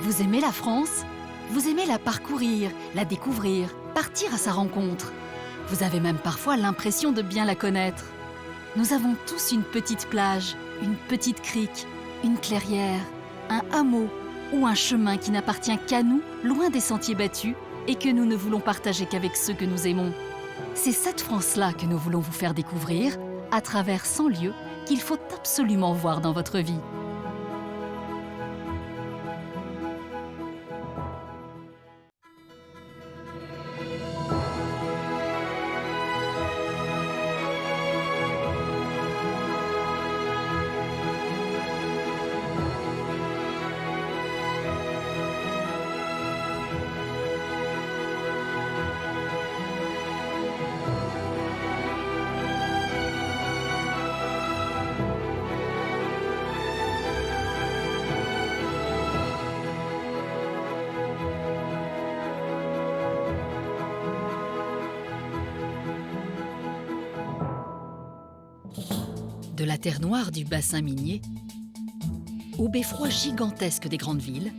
Vous aimez la France? Vous aimez la parcourir, la découvrir, partir à sa rencontre. Vous avez même parfois l'impression de bien la connaître. Nous avons tous une petite plage, une petite crique, une clairière, un hameau ou un chemin qui n'appartient qu'à nous, loin des sentiers battus, et que nous ne voulons partager qu'avec ceux que nous aimons. C'est cette France-là que nous voulons vous faire découvrir à travers 100 lieux qu'il faut absolument voir dans votre vie. De la terre noire du bassin minier, aux beffrois gigantesques des grandes villes,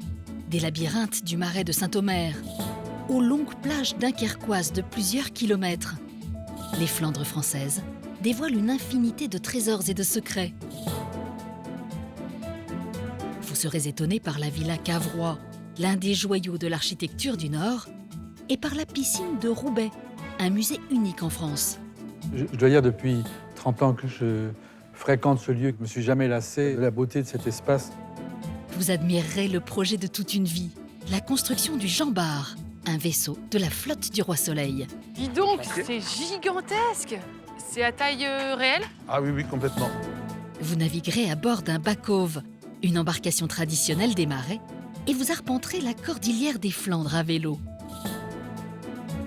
des labyrinthes du marais de Saint-Omer, aux longues plages dunkerquoises de plusieurs kilomètres, les Flandres françaises dévoilent une infinité de trésors et de secrets. Vous serez étonné par la villa Cavrois, l'un des joyaux de l'architecture du Nord, et par la piscine de Roubaix, un musée unique en France. Je dois dire, depuis 30 ans que je fréquente ce lieu, je ne me suis jamais lassé de la beauté de cet espace. Vous admirerez le projet de toute une vie, la construction du Jean Bart, un vaisseau de la flotte du Roi Soleil. Dis donc, c'est gigantesque! C'est à taille réelle? Ah oui, complètement. Vous naviguerez à bord d'un back-ove, une embarcation traditionnelle des marais, et vous arpenterez la cordillère des Flandres à vélo.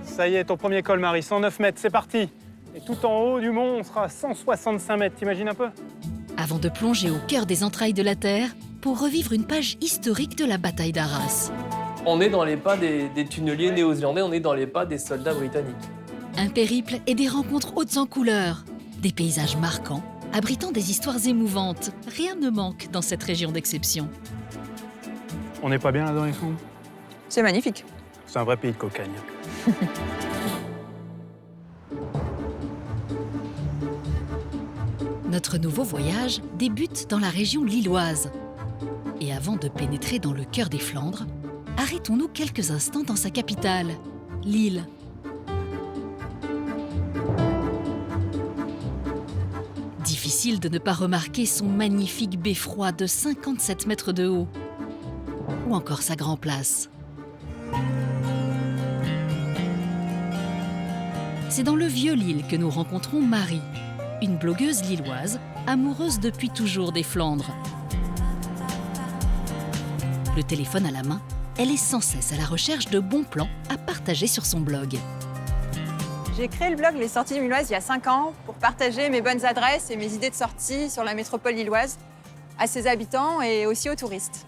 Ça y est, ton premier col, Marie, 109 mètres, c'est parti. Et tout en haut du mont, on sera à 165 mètres, t'imagines un peu? Avant de plonger au cœur des entrailles de la Terre pour revivre une page historique de la bataille d'Arras. On est dans les pas des tunneliers néo-zélandais, on est dans les pas des soldats britanniques. Un périple et des rencontres hautes en couleurs, des paysages marquants, abritant des histoires émouvantes. Rien ne manque dans cette région d'exception. On n'est pas bien là dans les Flandres? C'est magnifique. C'est un vrai pays de cocagne. Notre nouveau voyage débute dans la région lilloise. Et avant de pénétrer dans le cœur des Flandres, arrêtons-nous quelques instants dans sa capitale, Lille. Difficile de ne pas remarquer son magnifique beffroi de 57 mètres de haut, ou encore sa Grand Place. C'est dans le vieux Lille que nous rencontrons Marie, une blogueuse lilloise, amoureuse depuis toujours des Flandres. Le téléphone à la main, elle est sans cesse à la recherche de bons plans à partager sur son blog. J'ai créé le blog Les Sorties Lilloises il y a 5 ans pour partager mes bonnes adresses et mes idées de sortie sur la métropole lilloise à ses habitants et aussi aux touristes.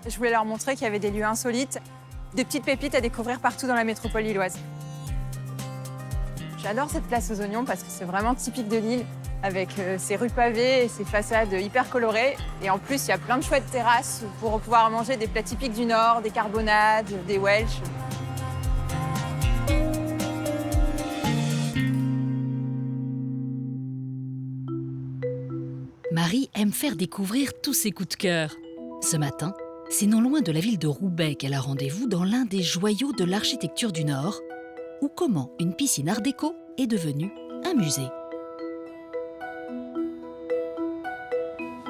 Je voulais leur montrer qu'il y avait des lieux insolites, des petites pépites à découvrir partout dans la métropole lilloise. J'adore cette place aux oignons parce que c'est vraiment typique de Lille, avec ses rues pavées et ses façades hyper colorées. Et en plus, il y a plein de chouettes terrasses pour pouvoir manger des plats typiques du Nord, des carbonades, des Welsh. Marie aime faire découvrir tous ses coups de cœur. Ce matin, c'est non loin de la ville de Roubaix qu'elle a rendez-vous dans l'un des joyaux de l'architecture du Nord, ou comment une piscine art déco est devenue un musée.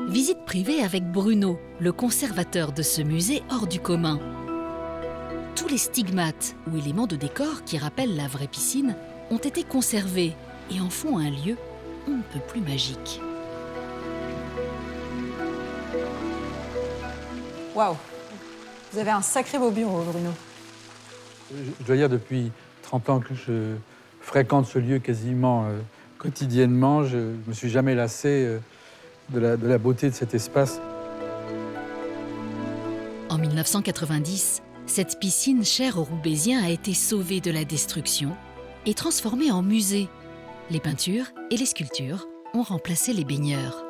Visite privée avec Bruno, le conservateur de ce musée hors du commun. Tous les stigmates ou éléments de décor qui rappellent la vraie piscine ont été conservés et en font un lieu on ne peut plus magique. Waouh! Vous avez un sacré beau bureau, Bruno. Je dois dire, depuis 30 ans que je fréquente ce lieu quasiment quotidiennement. Je ne me suis jamais lassé de la beauté de cet espace. En 1990, cette piscine chère aux Roubaisiens a été sauvée de la destruction et transformée en musée. Les peintures et les sculptures ont remplacé les baigneurs.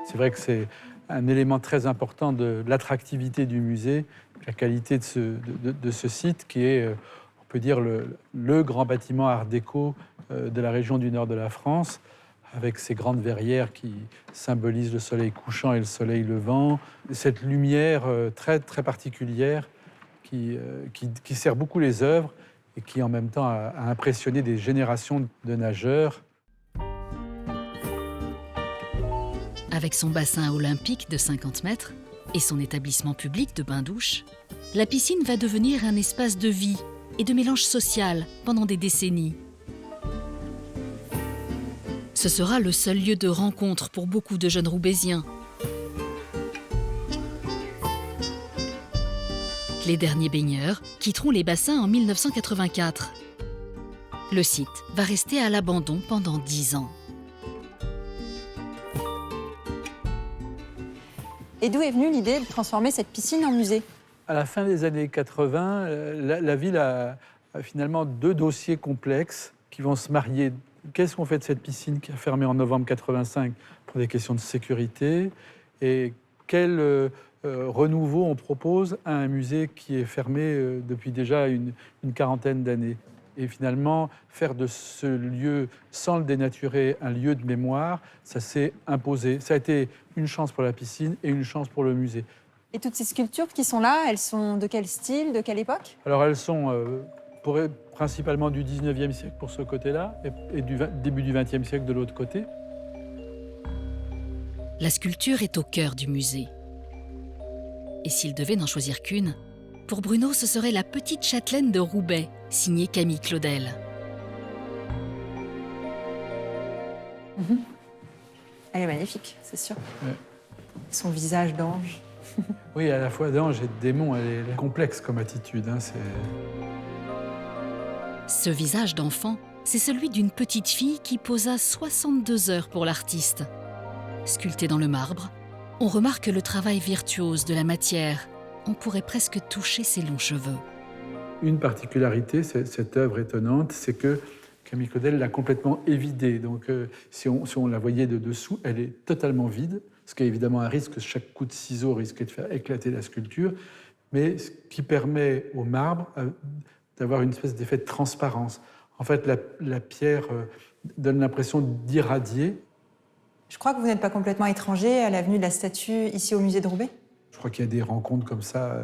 C'est vrai que c'est un élément très important de l'attractivité du musée, la qualité de ce site qui est, on peut dire, le grand bâtiment art déco de la région du nord de la France, avec ces grandes verrières qui symbolisent le soleil couchant et le soleil levant, cette lumière très, très particulière qui sert beaucoup les œuvres et qui en même temps a impressionné des générations de nageurs. Avec son bassin olympique de 50 mètres et son établissement public de bains-douches, la piscine va devenir un espace de vie et de mélange social pendant des décennies. Ce sera le seul lieu de rencontre pour beaucoup de jeunes Roubaisiens. Les derniers baigneurs quitteront les bassins en 1984. Le site va rester à l'abandon pendant 10 ans. Et d'où est venue l'idée de transformer cette piscine en musée? À la fin des années 80, la ville a finalement 2 dossiers complexes qui vont se marier. Qu'est-ce qu'on fait de cette piscine qui a fermé en novembre 85 pour des questions de sécurité? Et quel renouveau on propose à un musée qui est fermé depuis déjà une quarantaine d'années? Et finalement, faire de ce lieu, sans le dénaturer, un lieu de mémoire, ça s'est imposé. Ça a été une chance pour la piscine et une chance pour le musée. Et toutes ces sculptures qui sont là, elles sont de quel style, de quelle époque? Alors elles sont principalement du 19e siècle pour ce côté-là et du début du 20e siècle de l'autre côté. La sculpture est au cœur du musée. Et s'il devait n'en choisir qu'une, pour Bruno, ce serait la petite châtelaine de Roubaix, signée Camille Claudel. Elle est magnifique, c'est sûr. Ouais. Son visage d'ange. Oui, à la fois d'ange et de démon, elle est complexe comme attitude. Ce visage d'enfant, c'est celui d'une petite fille qui posa 62 heures pour l'artiste. Sculpté dans le marbre, on remarque le travail virtuose de la matière. On pourrait presque toucher ses longs cheveux. Une particularité, cette œuvre étonnante, c'est que Camille Claudel l'a complètement évidée. Donc, si on la voyait de dessous, elle est totalement vide, ce qui est évidemment un risque. Chaque coup de ciseau risquait de faire éclater la sculpture, mais ce qui permet au marbre d'avoir une espèce d'effet de transparence. En fait, la pierre donne l'impression d'irradier. Je crois que vous n'êtes pas complètement étranger à la venue de la statue ici au musée de Roubaix. Je crois qu'il y a des rencontres comme ça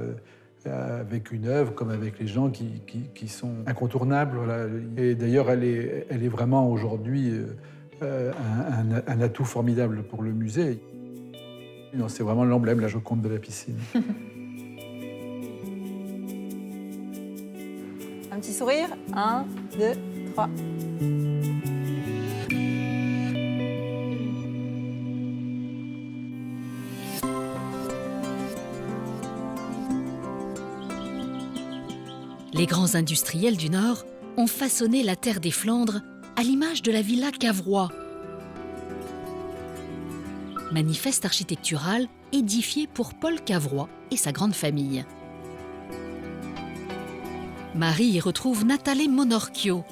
avec une œuvre, comme avec les gens qui sont incontournables. Voilà. Et d'ailleurs, elle est vraiment aujourd'hui un atout formidable pour le musée. C'est vraiment l'emblème, la Joconde de la piscine. Un petit sourire. 1, 2, 3. Les grands industriels du Nord ont façonné la terre des Flandres à l'image de la villa Cavrois. Manifeste architectural édifié pour Paul Cavrois et sa grande famille. Marie y retrouve Natale Monorchio,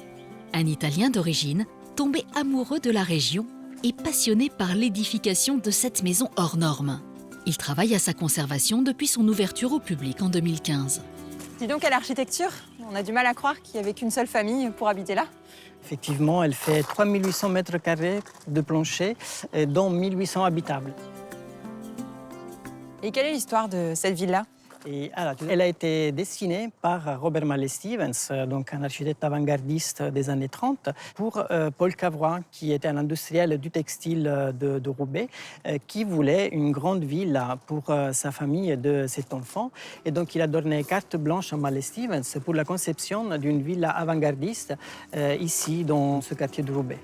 un Italien d'origine tombé amoureux de la région et passionné par l'édification de cette maison hors norme. Il travaille à sa conservation depuis son ouverture au public en 2015. Dis donc, quelle architecture! On a du mal à croire qu'il n'y avait qu'une seule famille pour habiter là. Effectivement, elle fait 3800 mètres carrés de plancher, dont 1800 habitables. Et quelle est l'histoire de cette ville-là? Et alors, elle a été dessinée par Robert Malley Stevens, donc un architecte avant-gardiste des années 30, pour Paul Cavrois, qui était un industriel du textile de Roubaix, qui voulait une grande villa pour sa famille et de cet enfant. Et donc, il a donné carte blanche à Malley Stevens pour la conception d'une villa avant-gardiste ici, dans ce quartier de Roubaix.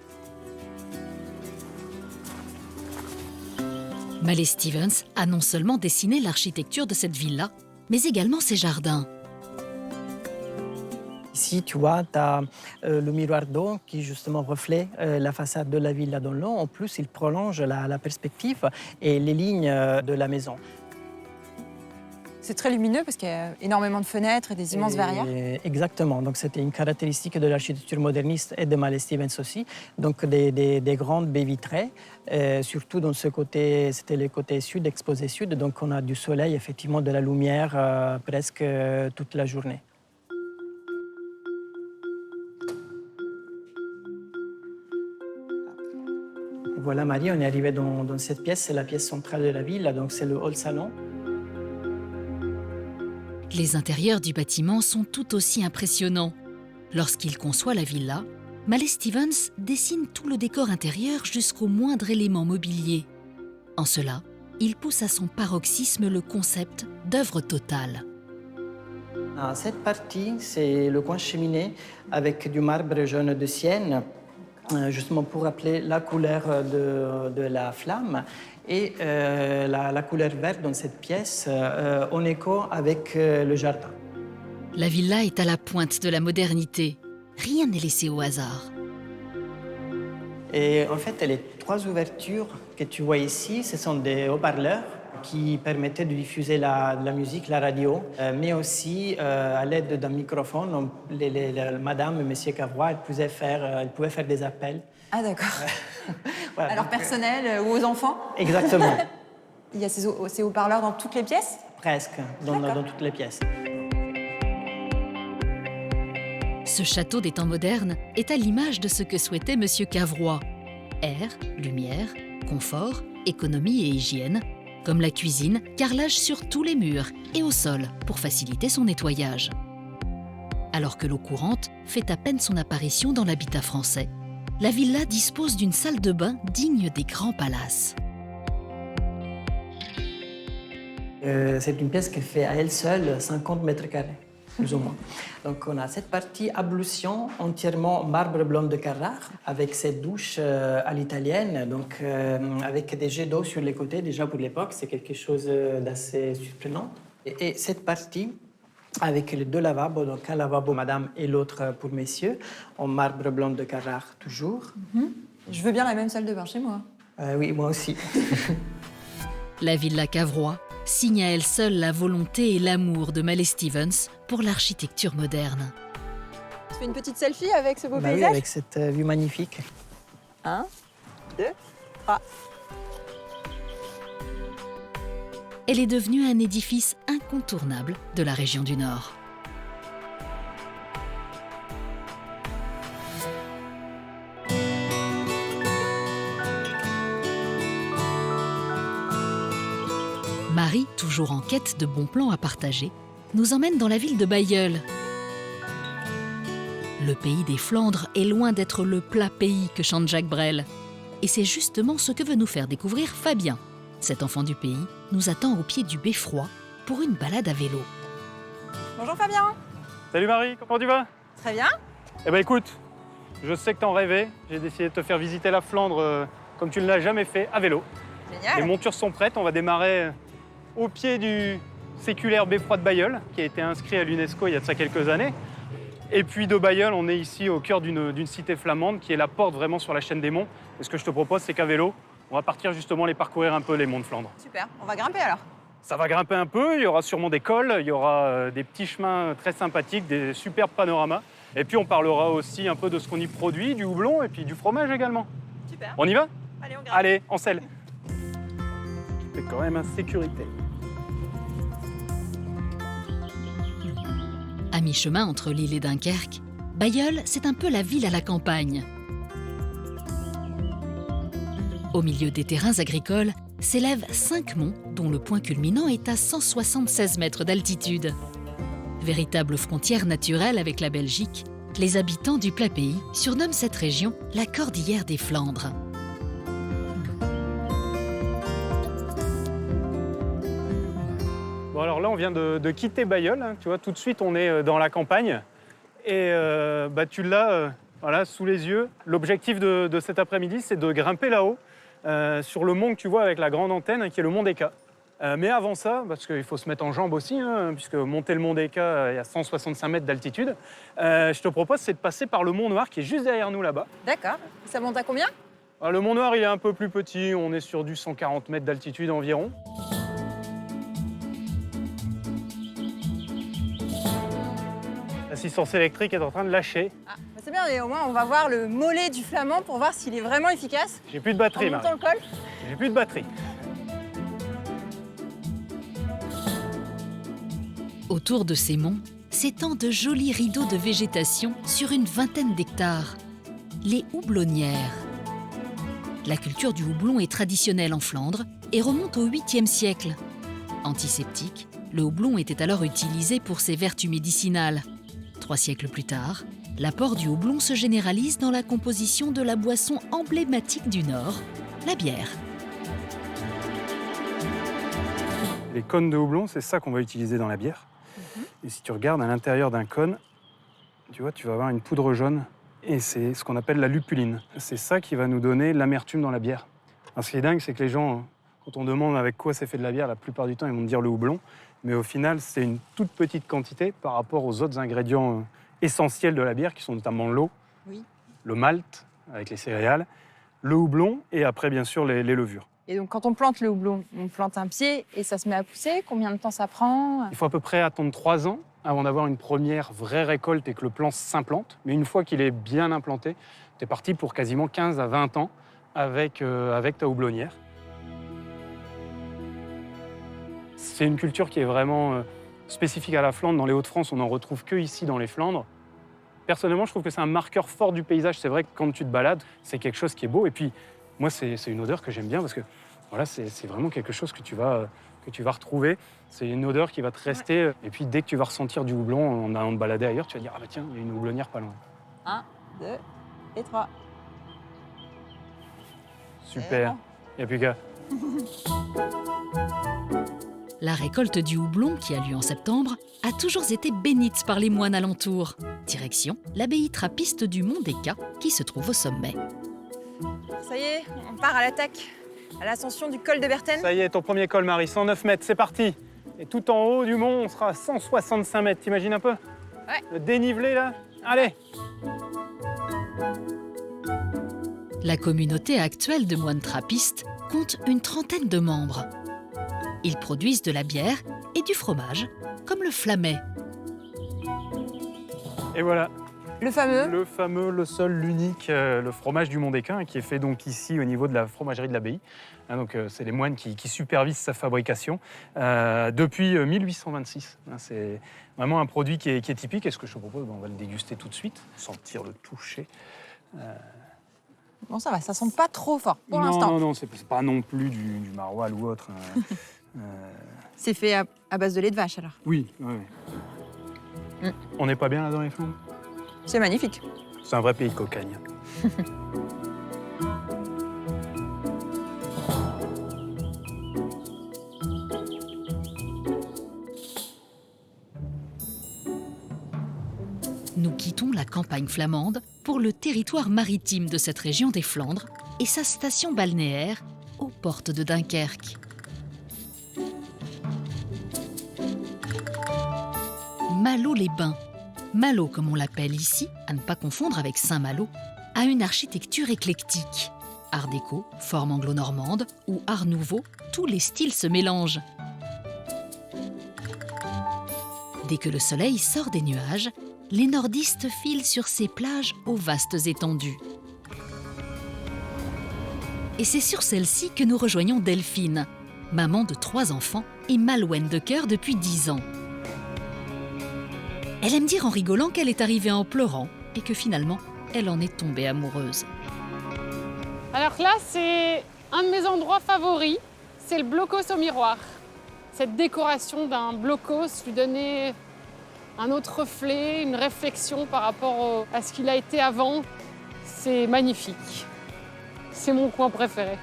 Malley Stevens a non seulement dessiné l'architecture de cette villa, mais également ses jardins. Ici, tu vois, tu as le miroir d'eau qui justement reflète la façade de la villa dans l'eau. En plus, il prolonge la perspective et les lignes de la maison. C'est très lumineux parce qu'il y a énormément de fenêtres et des immenses verrières. Exactement. Donc, c'était une caractéristique de l'architecture moderniste et de Mallet Stevens aussi. Donc, des grandes baies vitrées. Surtout dans ce côté, c'était le côté sud, exposé sud. Donc, on a du soleil, effectivement, de la lumière presque toute la journée. Voilà, Marie, on est arrivé dans cette pièce. C'est la pièce centrale de la ville. Donc, c'est le hall salon. Les intérieurs du bâtiment sont tout aussi impressionnants. Lorsqu'il conçoit la villa, Mallet Stevens dessine tout le décor intérieur jusqu'au moindre élément mobilier. En cela, il pousse à son paroxysme le concept d'œuvre totale. Cette partie, c'est le coin cheminée avec du marbre jaune de Sienne, justement pour rappeler la couleur de la flamme. Et la couleur verte dans cette pièce en écho avec le jardin. La villa est à la pointe de la modernité. Rien n'est laissé au hasard. Et en fait, les 3 ouvertures que tu vois ici, ce sont des haut-parleurs qui permettaient de diffuser la musique, la radio, mais aussi à l'aide d'un microphone, madame et monsieur Cavrois, elles pouvaient faire des appels. Ah d'accord. Voilà, À leur personnel ou aux enfants? Exactement. Il y a ces haut-parleurs dans toutes les pièces? Presque, dans toutes les pièces. Ce château des temps modernes est à l'image de ce que souhaitait Monsieur Cavrois. Air, lumière, confort, économie et hygiène, comme la cuisine, carrelage sur tous les murs et au sol pour faciliter son nettoyage. Alors que l'eau courante fait à peine son apparition dans l'habitat français, la villa dispose d'une salle de bain digne des grands palaces. C'est une pièce qui fait à elle seule 50 mètres carrés, plus ou moins. Donc on a cette partie ablution entièrement marbre blanc de Carrare, avec cette douche à l'italienne, donc avec des jets d'eau sur les côtés. Déjà pour l'époque, c'est quelque chose d'assez surprenant. Et cette partie, avec les 2 lavabos, donc un lavabo madame et l'autre pour messieurs, en marbre blanc de Carrare toujours. Je veux bien la même salle de bain chez moi. Oui, moi aussi. La villa Cavrois signe à elle seule la volonté et l'amour de Mallet Stevens pour l'architecture moderne. Tu fais une petite selfie avec ce beau Oui, paysage? avec cette vue magnifique. 1, 2, 3. Elle est devenue un édifice incontournable de la région du Nord. Marie, toujours en quête de bons plans à partager, nous emmène dans la ville de Bailleul. Le pays des Flandres est loin d'être le plat pays que chante Jacques Brel. Et c'est justement ce que veut nous faire découvrir Fabien. Cet enfant du pays nous attend au pied du beffroi pour une balade à vélo. Bonjour Fabien. Salut Marie, comment tu vas? Très bien. Eh ben écoute, je sais que t'en rêvais. J'ai décidé de te faire visiter la Flandre comme tu ne l'as jamais fait, à vélo. Génial. Les montures sont prêtes, on va démarrer au pied du séculaire beffroi de Bailleul, qui a été inscrit à l'UNESCO il y a de ça quelques années. Et puis de Bailleul, on est ici au cœur d'une cité flamande qui est la porte vraiment sur la chaîne des monts. Et ce que je te propose, c'est qu'à vélo, on va partir justement les parcourir un peu, les monts de Flandre. Super, on va grimper alors. Ça va grimper un peu, il y aura sûrement des cols, il y aura des petits chemins très sympathiques, des superbes panoramas. Et puis on parlera aussi un peu de ce qu'on y produit, du houblon et puis du fromage également. Super. On y va? Allez, on grimpe. Allez, en selle. C'est quand même en sécurité. À mi-chemin entre Lille et Dunkerque, Bailleul, c'est un peu la ville à la campagne. Au milieu des terrains agricoles s'élèvent 5 monts dont le point culminant est à 176 mètres d'altitude. Véritable frontière naturelle avec la Belgique, les habitants du plat pays surnomment cette région la Cordillère des Flandres. Bon alors là, on vient de quitter Bailleul, hein, tu vois, tout de suite on est dans la campagne. Et tu l'as voilà, sous les yeux. L'objectif de cet après-midi, c'est de grimper là-haut, sur le mont que tu vois avec la grande antenne, qui est le mont d'Eka. Mais avant ça, parce qu'il faut se mettre en jambes aussi, hein, puisque monter le mont d'Eka, il y a 165 mètres d'altitude, je te propose, c'est de passer par le mont Noir, qui est juste derrière nous là-bas. D'accord. Ça monte à combien? Le mont Noir, il est un peu plus petit, on est sur du 140 mètres d'altitude environ. l'assistance électrique est en train de lâcher. Ah, bah c'est bien, mais au moins on va voir le mollet du flamand pour voir s'il est vraiment efficace. J'ai plus de En batterie, montant Marie. le col. J'ai plus de batterie. Autour de ces monts s'étendent de jolis rideaux de végétation sur une vingtaine d'hectares. Les houblonnières. La culture du houblon est traditionnelle en Flandre et remonte au 8e siècle. Antiseptique, le houblon était alors utilisé pour ses vertus médicinales. 3 siècles plus tard, l'apport du houblon se généralise dans la composition de la boisson emblématique du Nord, la bière. Les cônes de houblon, c'est ça qu'on va utiliser dans la bière. Et si tu regardes à l'intérieur d'un cône, tu vois, tu vas avoir une poudre jaune. Et c'est ce qu'on appelle la lupuline. C'est ça qui va nous donner l'amertume dans la bière. Alors, ce qui est dingue, c'est que les gens, quand on demande avec quoi c'est fait de la bière, la plupart du temps, ils vont te dire le houblon. Mais au final, c'est une toute petite quantité par rapport aux autres ingrédients essentiels de la bière, qui sont notamment l'eau, Oui. le malt, avec les céréales, le houblon et après, bien sûr, les levures. Et donc quand on plante le houblon, on plante un pied et ça se met à pousser. Combien de temps ça prend? Il faut à peu près attendre 3 ans avant d'avoir une première vraie récolte et que le plant s'implante. Mais une fois qu'il est bien implanté, tu es parti pour quasiment 15 à 20 ans avec ta houblonnière. C'est une culture qui est vraiment spécifique à la Flandre. Dans les Hauts-de-France, on n'en retrouve que ici dans les Flandres. Personnellement, je trouve que c'est un marqueur fort du paysage. C'est vrai que quand tu te balades, c'est quelque chose qui est beau. Et puis, moi, c'est une odeur que j'aime bien parce que voilà, c'est vraiment quelque chose que tu vas retrouver. C'est une odeur qui va te rester. Et puis, dès que tu vas ressentir du houblon en allant te balader ailleurs, tu vas dire « Ah bah tiens, il y a une houblonnière pas loin. » 1, 2 et 3. Super, il n'y a plus qu'à. La récolte du houblon, qui a lieu en septembre, a toujours été bénite par les moines alentours. Direction l'abbaye trappiste du Mont des Cats, qui se trouve au sommet. Ça y est, on part à l'attaque, à l'ascension du col de Berten. Ça y est, ton premier col, Marie, 109 mètres, c'est parti. Et tout en haut du mont, on sera à 165 mètres, t'imagines un peu? Ouais. Le dénivelé, là. Allez. La communauté actuelle de moines trappistes compte une trentaine de membres. Ils produisent de la bière et du fromage, comme le flamet. Et voilà, Le fameux. le seul, l'unique, le fromage du Mont-des-Quins, qui est fait donc ici au niveau de la fromagerie de l'abbaye. Hein, donc c'est les moines qui supervisent sa fabrication depuis 1826. Hein, c'est vraiment un produit qui est typique. Et ce que je te propose, on va le déguster tout de suite, sentir le toucher. Bon, ça va, ça sent pas trop fort pour Non, l'instant. non, c'est pas non plus du maroilles ou autre. C'est fait à base de lait de vache alors. Oui, oui. On n'est pas bien là dans les Flandres? C'est magnifique. C'est un vrai pays de cocagne. Nous quittons la campagne flamande pour le territoire maritime de cette région des Flandres et sa station balnéaire aux portes de Dunkerque. Malo-les-Bains. Malo, comme on l'appelle ici, à ne pas confondre avec Saint-Malo, a une architecture éclectique. Art déco, forme anglo-normande ou art nouveau, tous les styles se mélangent. Dès que le soleil sort des nuages, les nordistes filent sur ces plages aux vastes étendues. Et c'est sur celle-ci que nous rejoignons Delphine, maman de 3 enfants et malouine de cœur depuis 10 ans. Elle aime dire en rigolant qu'elle est arrivée en pleurant et que finalement, elle en est tombée amoureuse. Alors là, c'est un de mes endroits favoris, c'est le blocos au miroir. Cette décoration d'un blocos lui donnait un autre reflet, une réflexion par rapport à ce qu'il a été avant. C'est magnifique. C'est mon coin préféré.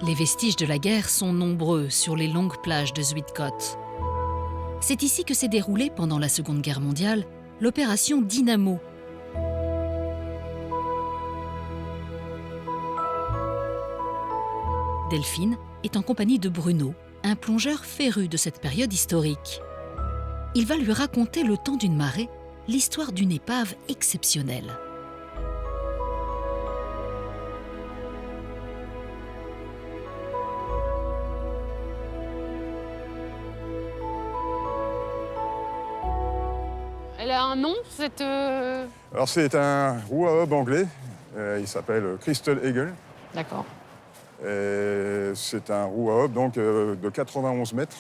Les vestiges de la guerre sont nombreux sur les longues plages de Zuidcote. C'est ici que s'est déroulée, pendant la Seconde Guerre mondiale, l'opération Dynamo. Delphine est en compagnie de Bruno, un plongeur féru de cette période historique. Il va lui raconter le temps d'une marée l'histoire d'une épave exceptionnelle. Elle a un nom, cette... Alors c'est un roue à hub anglais, il s'appelle Crystal Eagle. D'accord. Et c'est un roue à hub donc, de 91 mètres.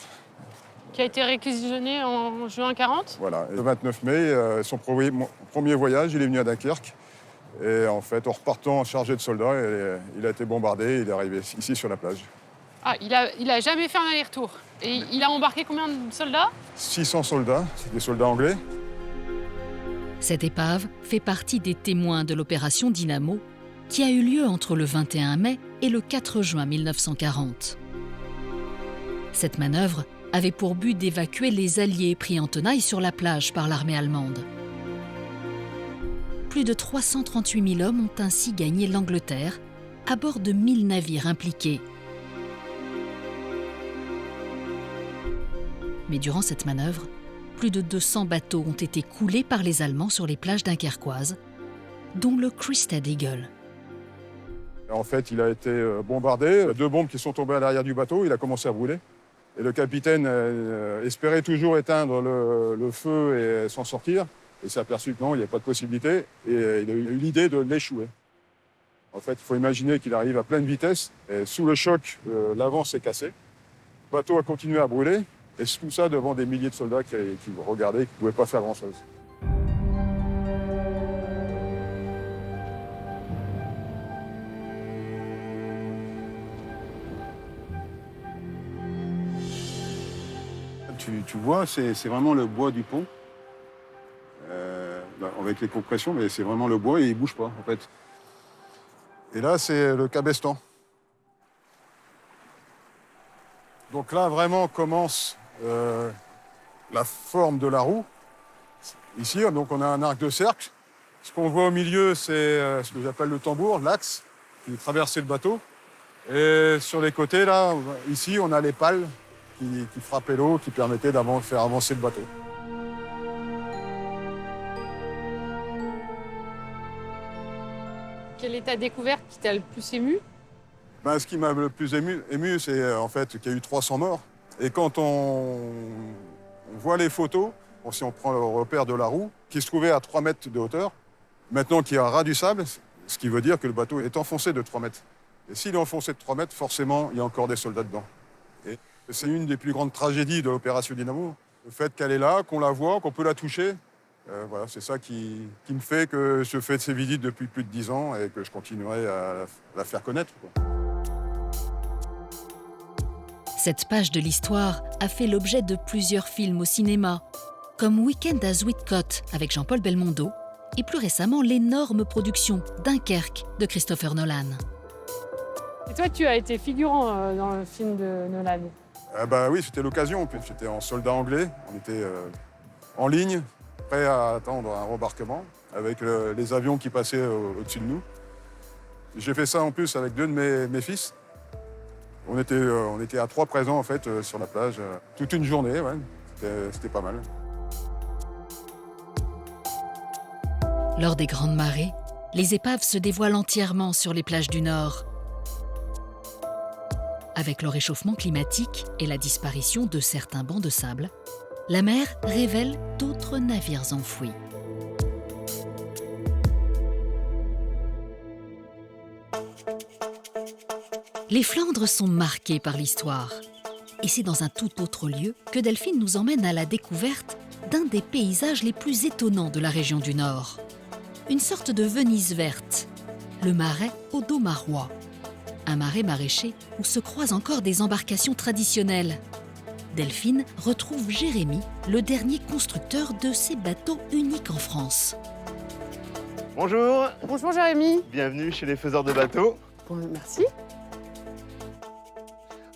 Qui a été réquisitionné en juin 40. Voilà. Et le 29 mai, son premier voyage, il est venu à Dunkerque. Et en fait, en repartant chargé de soldats, il a été bombardé, il est arrivé ici sur la plage. Ah, il a jamais fait un aller-retour. Et il a embarqué combien de soldats? 600 soldats, c'est des soldats anglais. Cette épave fait partie des témoins de l'opération Dynamo, qui a eu lieu entre le 21 mai et le 4 juin 1940. Cette manœuvre avait pour but d'évacuer les Alliés pris en tenaille sur la plage par l'armée allemande. Plus de 338 000 hommes ont ainsi gagné l'Angleterre, à bord de 1000 navires impliqués. Mais durant cette manœuvre, plus de 200 bateaux ont été coulés par les Allemands sur les plages dunkerquoises, dont le Crystal Eagle. En fait, il a été bombardé, 2 bombes qui sont tombées à l'arrière du bateau, il a commencé à brûler. Et le capitaine espérait toujours éteindre le feu et s'en sortir. Il s'est aperçu que non, il n'y a pas de possibilité. Et il a eu l'idée de l'échouer. En fait, il faut imaginer qu'il arrive à pleine vitesse. Et sous le choc, l'avant s'est cassé. Le bateau a continué à brûler. Et tout ça devant des milliers de soldats qui regardaient et qui ne pouvaient pas faire grand-chose. Tu vois, c'est vraiment le bois du pont. Avec les compressions, mais c'est vraiment le bois et il ne bouge pas, en fait. Et là, c'est le cabestan. Donc là, vraiment, commence la forme de la roue. Ici, donc, on a un arc de cercle. Ce qu'on voit au milieu, c'est ce que j'appelle le tambour, l'axe, qui traversait le bateau. Et sur les côtés, là, ici, on a les pales qui frappaient l'eau, qui permettaient de faire avancer le bateau. Quelle est ta découverte qui t'a le plus ému? Ce qui m'a le plus ému, c'est en fait qu'il y a eu 300 morts. Et quand on voit les photos, si on prend le repère de la roue, qui se trouvait à 3 mètres de hauteur, maintenant qu'il y a un ras du sable, ce qui veut dire que le bateau est enfoncé de 3 mètres. Et s'il est enfoncé de 3 mètres, forcément, il y a encore des soldats dedans. Et c'est une des plus grandes tragédies de l'opération Dynamo. Le fait qu'elle est là, qu'on la voit, qu'on peut la toucher, voilà, c'est ça qui me fait que je fais ces visites depuis plus de 10 ans et que je continuerai à la faire connaître, quoi. Cette page de l'histoire a fait l'objet de plusieurs films au cinéma, comme Weekend à Whitcote avec Jean-Paul Belmondo, et plus récemment l'énorme production Dunkerque de Christopher Nolan. Et toi, tu as été figurant dans le film de Nolan. Oui, c'était l'occasion. J'étais en soldat anglais, on était en ligne, prêt à attendre un rembarquement, avec les avions qui passaient au-dessus de nous. J'ai fait ça en plus avec 2 de mes fils. On était à 3 présents en fait sur la plage, toute une journée, ouais. C'était pas mal. Lors des grandes marées, les épaves se dévoilent entièrement sur les plages du Nord. Avec le réchauffement climatique et la disparition de certains bancs de sable, la mer révèle d'autres navires enfouis. Les Flandres sont marquées par l'histoire. Et c'est dans un tout autre lieu que Delphine nous emmène à la découverte d'un des paysages les plus étonnants de la région du Nord. Une sorte de Venise verte, le marais Audomarois. Un marais maraîcher où se croisent encore des embarcations traditionnelles. Delphine retrouve Jérémy, le dernier constructeur de ces bateaux uniques en France. Bonjour, Bonjour Jérémy. bienvenue chez les faiseurs de bateaux. Bon, merci.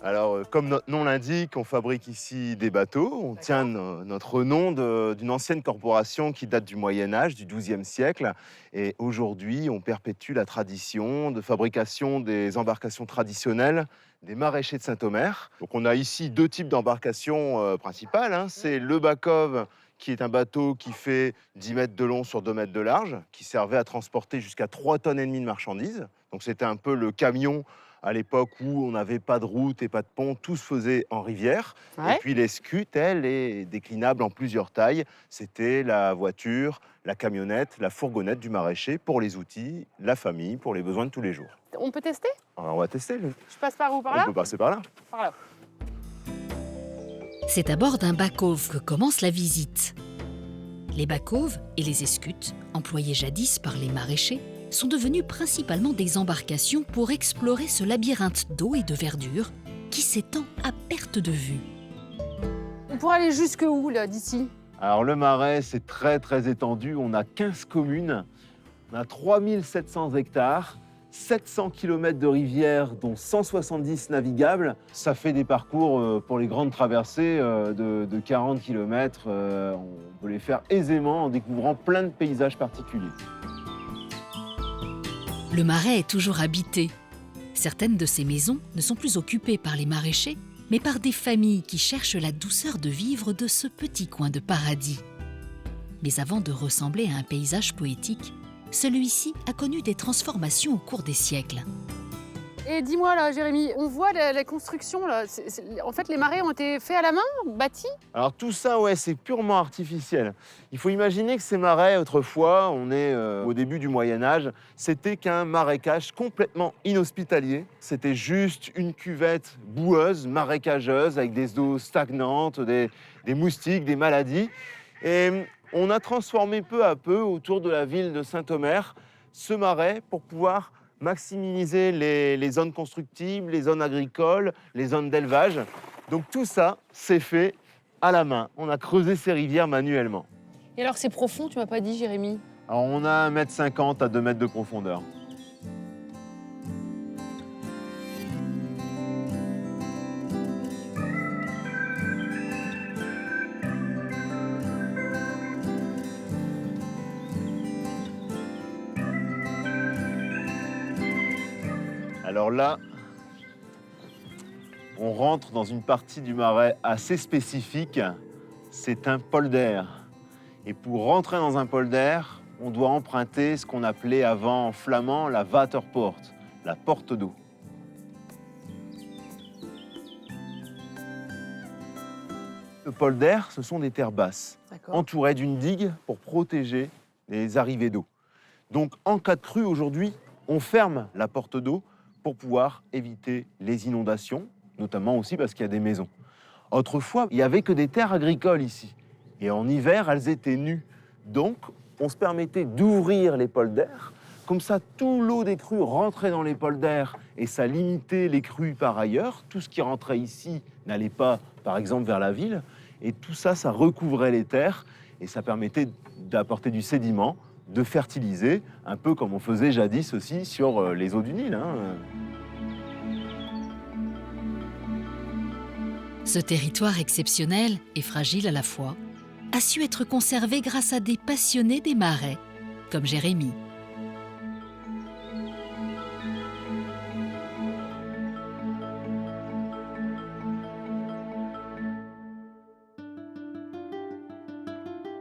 Alors, comme notre nom l'indique, on fabrique ici des bateaux. On tient notre nom d'une ancienne corporation qui date du Moyen-Âge, du XIIe siècle. Et aujourd'hui, on perpétue la tradition de fabrication des embarcations traditionnelles des maraîchers de Saint-Omer. Donc, on a ici 2 types d'embarcations principales. C'est le back-of qui est un bateau qui fait 10 mètres de long sur 2 mètres de large, qui servait à transporter jusqu'à 3,5 tonnes de marchandises. Donc c'était un peu le camion à l'époque où on n'avait pas de route et pas de pont, tout se faisait en rivière. Ouais. Et puis l'escute, elle, est déclinable en plusieurs tailles. C'était la voiture, la camionnette, la fourgonnette du maraîcher pour les outils, la famille, pour les besoins de tous les jours. On peut tester? Alors on va tester. Je passe par où? Par On là? peut passer par là. Par là. C'est à bord d'un back-off que commence la visite. Les back-off et les escutes, employés jadis par les maraîchers, sont devenus principalement des embarcations pour explorer ce labyrinthe d'eau et de verdure qui s'étend à perte de vue. On pourrait aller jusque où, là, d'ici? Alors le Marais, c'est très très étendu. On a 15 communes, on a 3700 hectares, 700 km de rivières, dont 170 navigables. Ça fait des parcours pour les grandes traversées de 40 km. On peut les faire aisément en découvrant plein de paysages particuliers. Le Marais est toujours habité. Certaines de ces maisons ne sont plus occupées par les maraîchers, mais par des familles qui cherchent la douceur de vivre de ce petit coin de paradis. Mais avant de ressembler à un paysage poétique, celui-ci a connu des transformations au cours des siècles. Et dis-moi, là, Jérémy, on voit la construction, là. En fait, les marais ont été faits à la main, bâtis? Alors tout ça, ouais, c'est purement artificiel. Il faut imaginer que ces marais, autrefois, on est au début du Moyen-Âge, c'était qu'un marécage complètement inhospitalier. C'était juste une cuvette boueuse, marécageuse, avec des eaux stagnantes, des moustiques, des maladies. Et on a transformé peu à peu, autour de la ville de Saint-Omer, ce marais pour pouvoir maximiser les zones constructibles, les zones agricoles, les zones d'élevage. Donc tout ça, c'est fait à la main. On a creusé ces rivières manuellement. Et alors, c'est profond, tu m'as pas dit, Jérémy? Alors on a 1,50 m à 2 mètres de profondeur. Alors là, on rentre dans une partie du Marais assez spécifique, c'est un polder. Et pour rentrer dans un polder, on doit emprunter ce qu'on appelait avant en flamand la waterpoort, la porte d'eau. Le polder, ce sont des terres basses, entourées d'une digue pour protéger les arrivées d'eau. Donc en cas de crue aujourd'hui, on ferme la porte d'eau pour pouvoir éviter les inondations, notamment aussi parce qu'il y a des maisons. Autrefois, il n'y avait que des terres agricoles ici. Et en hiver, elles étaient nues. Donc, on se permettait d'ouvrir les polders. Comme ça, tout l'eau des crues rentrait dans les polders et ça limitait les crues par ailleurs. Tout ce qui rentrait ici n'allait pas, par exemple, vers la ville. Et tout ça, ça recouvrait les terres et ça permettait d'apporter du sédiment, de fertiliser, un peu comme on faisait jadis aussi sur les eaux du Nil. Ce territoire exceptionnel et fragile à la fois a su être conservé grâce à des passionnés des marais, comme Jérémy.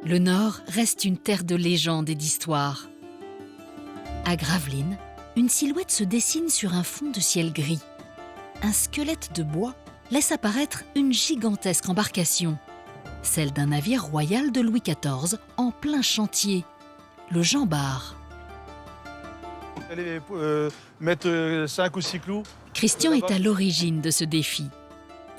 Le Nord reste une terre de légendes et d'histoires. À Gravelines, une silhouette se dessine sur un fond de ciel gris. Un squelette de bois laisse apparaître une gigantesque embarcation, celle d'un navire royal de Louis XIV en plein chantier, le Jean Bart. Vous allez mettre 5 ou 6 clous. Christian est à l'origine de ce défi.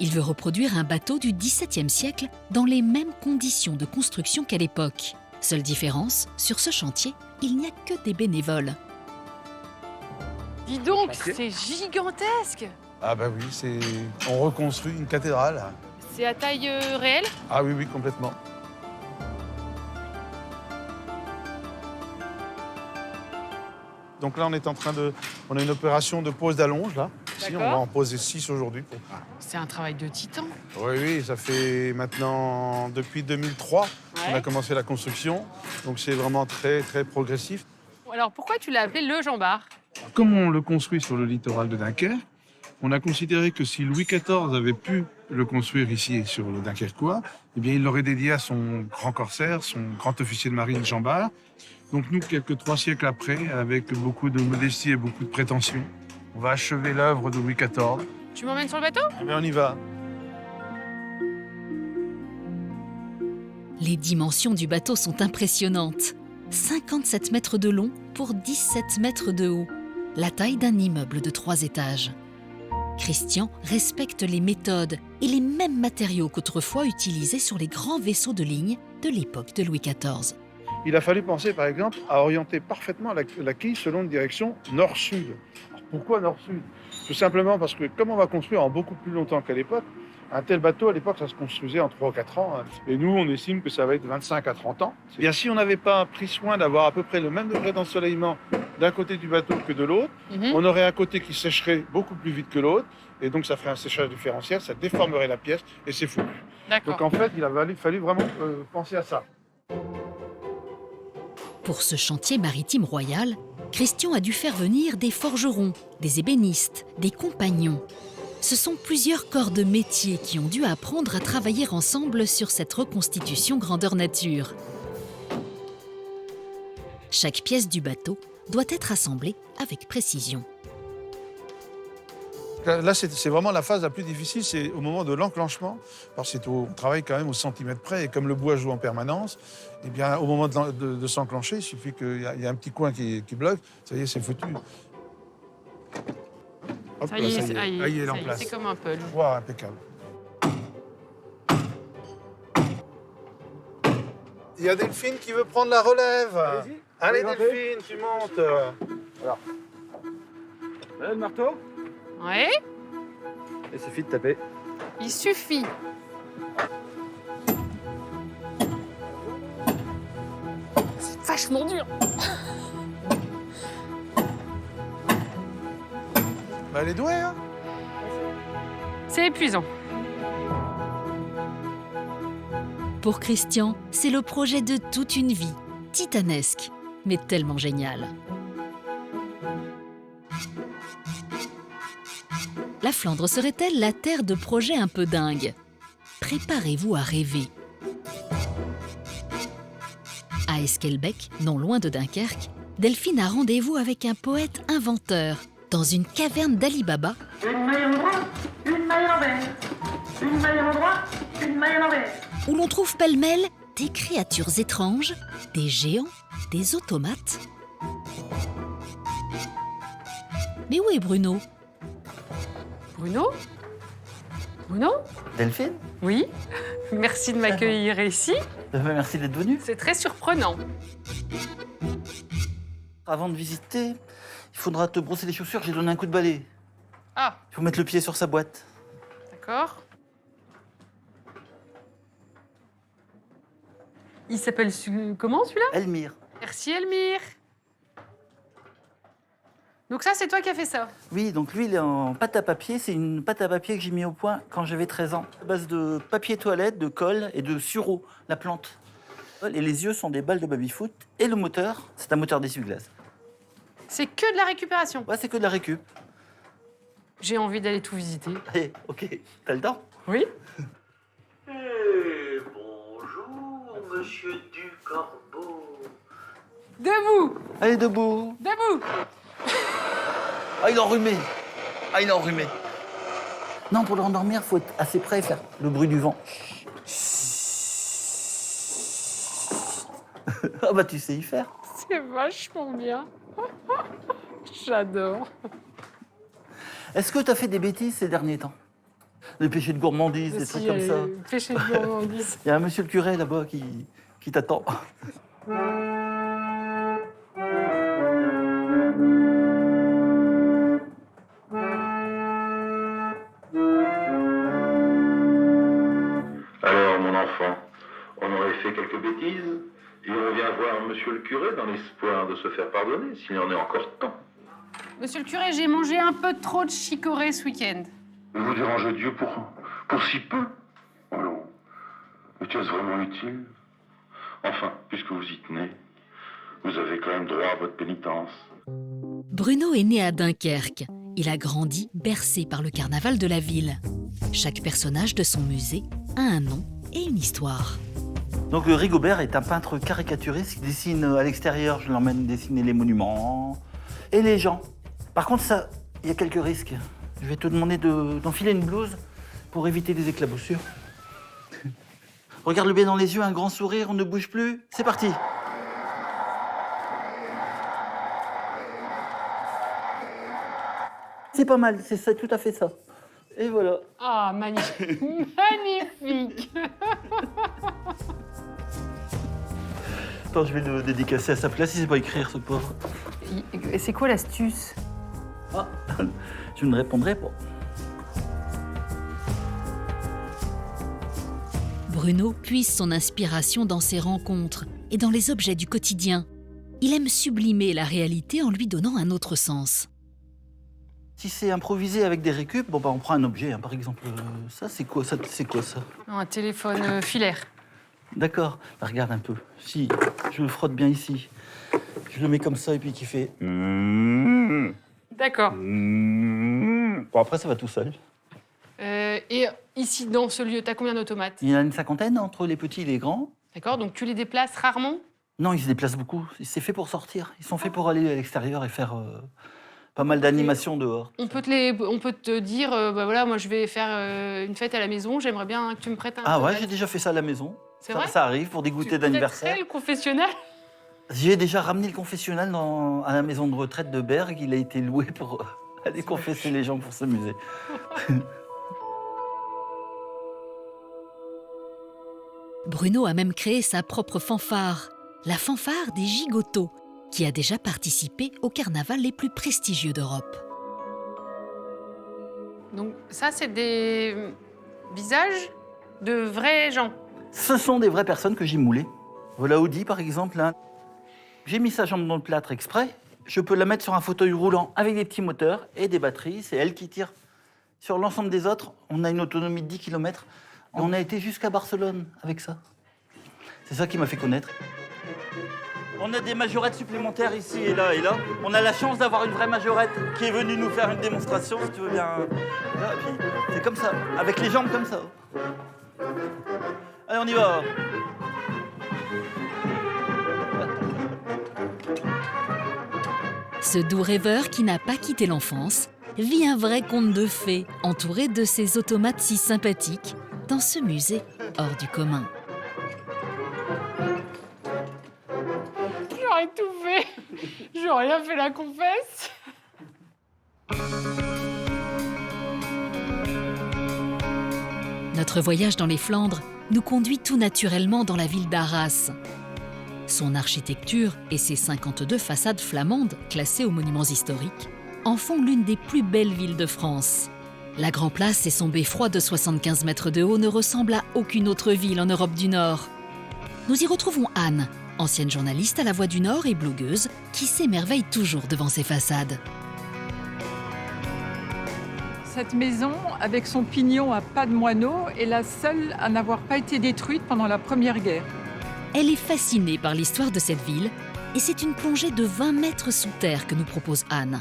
Il veut reproduire un bateau du XVIIe siècle dans les mêmes conditions de construction qu'à l'époque. Seule différence, sur ce chantier, il n'y a que des bénévoles. Dis donc, c'est gigantesque! Ah bah oui, on reconstruit une cathédrale. C'est à taille réelle? Ah oui, oui, complètement. Donc là, on a une opération de pose d'allonge, là. Ici, on va en poser 6 aujourd'hui. C'est un travail de titan. Oui, oui, ça fait maintenant, depuis 2003, on a commencé la construction. Donc c'est vraiment très, très progressif. Alors pourquoi tu l'as appelé le Jean Bart? Comme on le construit sur le littoral de Dunkerque, On a considéré que si Louis XIV avait pu le construire ici sur le Dunkerquois, eh bien, il l'aurait dédié à son grand corsaire, son grand officier de marine Jean Bart. Donc nous, quelques 3 siècles après, avec beaucoup de modestie et beaucoup de prétention, on va achever l'œuvre de Louis XIV. Tu m'emmènes sur le bateau? Eh bien, on y va. Les dimensions du bateau sont impressionnantes. 57 mètres de long pour 17 mètres de haut. La taille d'un immeuble de 3 étages. Christian respecte les méthodes et les mêmes matériaux qu'autrefois utilisés sur les grands vaisseaux de ligne de l'époque de Louis XIV. Il a fallu penser, par exemple, à orienter parfaitement la quille selon une direction nord-sud. Alors, pourquoi nord-sud? Tout simplement parce que, comme on va construire en beaucoup plus longtemps qu'à l'époque, un tel bateau, à l'époque, ça se construisait en 3 ou 4 ans. Et nous, on estime que ça va être 25 à 30 ans. Et bien, si on n'avait pas pris soin d'avoir à peu près le même degré d'ensoleillement d'un côté du bateau que de l'autre, on aurait un côté qui sécherait beaucoup plus vite que l'autre. Et donc, ça ferait un séchage différentiel, ça déformerait la pièce et c'est foutu. Donc, en fait, il a fallu vraiment penser à ça. Pour ce chantier maritime royal, Christian a dû faire venir des forgerons, des ébénistes, des compagnons. Ce sont plusieurs corps de métier qui ont dû apprendre à travailler ensemble sur cette reconstitution grandeur nature. Chaque pièce du bateau doit être assemblée avec précision. Là, c'est vraiment la phase la plus difficile, c'est au moment de l'enclenchement. Parce qu'on travaille quand même au centimètre près, et comme le bois joue en permanence, eh bien, au moment de s'enclencher, il suffit qu'il y ait un petit coin qui bloque, ça y est, c'est foutu. Hop, Ça y est, là, il est en place. c'est comme un pull. Wow, impeccable. Il y a Delphine qui veut prendre la relève. Allez, Delphine, tu montes. Alors. Le marteau. Ouais, Il suffit de taper. il suffit. C'est vachement dur. Bah, elle est douée, hein. C'est épuisant. Pour Christian, c'est le projet de toute une vie, titanesque, mais tellement génial. La Flandre serait-elle la terre de projets un peu dingues? Préparez-vous à rêver. À Esquelbecq, non loin de Dunkerque, Delphine a rendez-vous avec un poète inventeur dans une caverne d'Ali Baba. Une maille à l'endroit, une maille à l'envers. Une maille à l'endroit, une maille à l'envers. Où l'on trouve pêle-mêle des créatures étranges, des géants, des automates. Mais où est Bruno? Bruno? Bruno? Delphine, Oui. Merci de m'accueillir ici. merci d'être venue. C'est très surprenant. Avant de visiter, il faudra te brosser les chaussures, j'ai donné un coup de balai. Ah, Il faut mettre le pied sur sa boîte. d'accord. Il s'appelle comment celui-là? Elmire. Merci Elmire. Donc ça, c'est toi qui as fait ça? Oui, donc lui, il est en pâte à papier. C'est une pâte à papier que j'ai mis au point quand j'avais 13 ans. À base de papier toilette, de colle et de sureau, la plante. Et les yeux sont des balles de baby-foot. Et le moteur, c'est un moteur d'essuie-glace. C'est que de la récupération. Ouais, c'est que de la récup. J'ai envie d'aller tout visiter. Allez, ok, t'as le temps? Oui? Bonjour, monsieur Ducorbeau. Debout! Allez, debout. Debout! Ah, il est enrhumé. Ah, il est enrhumé. Non, pour le rendormir, il faut être assez près et faire le bruit du vent. Ah bah, tu sais y faire. C'est vachement bien. J'adore. Est-ce que tu as fait des bêtises ces derniers temps? Des péchés de gourmandise, des trucs comme ça? Péché de gourmandise. Il y a un monsieur le curé là-bas qui t'attend. Alors, mon enfant, on aurait fait quelques bêtises et on vient voir monsieur le curé dans l'espoir de se faire pardonner, s'il en est encore temps. Monsieur le curé, j'ai mangé un peu trop de chicorée ce week-end. Vous dérangez Dieu pour si peu? Oh, était-ce vraiment utile? Enfin, puisque vous y tenez, vous avez quand même droit à votre pénitence. Bruno est né à Dunkerque. Il a grandi bercé par le carnaval de la ville. Chaque personnage de son musée a un nom et une histoire. Donc Rigobert est un peintre caricaturiste qui dessine à l'extérieur. Je l'emmène dessiner les monuments et les gens. Par contre, ça, il y a quelques risques. Je vais te demander d'enfiler une blouse pour éviter des éclaboussures. Regarde-le bien dans les yeux, un grand sourire, on ne bouge plus. C'est parti. C'est pas mal, c'est ça, tout à fait ça. Et voilà. Ah, magnifique. Magnifique. Attends, je vais le dédicacer à sa place, il sait pas écrire, ce pauvre. Et c'est quoi l'astuce? Ah, je ne répondrai pas. Bruno puise son inspiration dans ses rencontres et dans les objets du quotidien. Il aime sublimer la réalité en lui donnant un autre sens. Si c'est improvisé avec des récup, bon, bah, on prend un objet, hein, par exemple. Ça, c'est quoi ça? Un téléphone filaire. D'accord. Bah, regarde un peu. Si je le frotte bien ici, je le mets comme ça et puis qu'il fait... D'accord. Bon, après, ça va tout seul. Et ici, dans ce lieu, tu as combien d'automates? Il y en a une cinquantaine entre les petits et les grands. D'accord, donc tu les déplaces rarement? Non, ils se déplacent beaucoup. C'est fait pour sortir. Ils sont faits pour aller à l'extérieur et faire pas mal d'animations dehors. On peut te dire, bah voilà, moi je vais faire une fête à la maison, j'aimerais bien que tu me prêtes un Ah ouais, automate. j'ai déjà fait ça à la maison. C'est vrai? Ça arrive pour des goûters d'anniversaire. Tu le confessionnal? J'ai déjà ramené le confessionnal à la maison de retraite de Berg. Il a été loué pour aller confesser les gens pour s'amuser. Bruno a même créé sa propre fanfare, la fanfare des Gigotos, qui a déjà participé aux carnavals les plus prestigieux d'Europe. Donc ça, c'est des visages de vrais gens. Ce sont des vraies personnes que j'ai moulées. Voilà Audi, par exemple. Hein. J'ai mis sa jambe dans le plâtre exprès. Je peux la mettre sur un fauteuil roulant avec des petits moteurs et des batteries. C'est elle qui tire. Sur l'ensemble des autres, on a une autonomie de 10 km. On a été jusqu'à Barcelone avec ça. C'est ça qui m'a fait connaître. On a des majorettes supplémentaires ici et là et là. On a la chance d'avoir une vraie majorette qui est venue nous faire une démonstration, si tu veux bien. Là, puis c'est comme ça, avec les jambes comme ça. Allez, on y va. Ce doux rêveur qui n'a pas quitté l'enfance vit un vrai conte de fées, entouré de ces automates si sympathiques, dans ce musée hors du commun. J'aurais tout fait. J'aurais rien fait la confesse. Notre voyage dans les Flandres nous conduit tout naturellement dans la ville d'Arras. Son architecture et ses 52 façades flamandes, classées aux monuments historiques, en font l'une des plus belles villes de France. La Grand Place et son beffroi de 75 mètres de haut ne ressemblent à aucune autre ville en Europe du Nord. Nous y retrouvons Anne, ancienne journaliste à La Voix du Nord et blogueuse, qui s'émerveille toujours devant ses façades. Cette maison, avec son pignon à pas de moineau, est la seule à n'avoir pas été détruite pendant la Première Guerre. Elle est fascinée par l'histoire de cette ville et c'est une plongée de 20 mètres sous terre que nous propose Anne.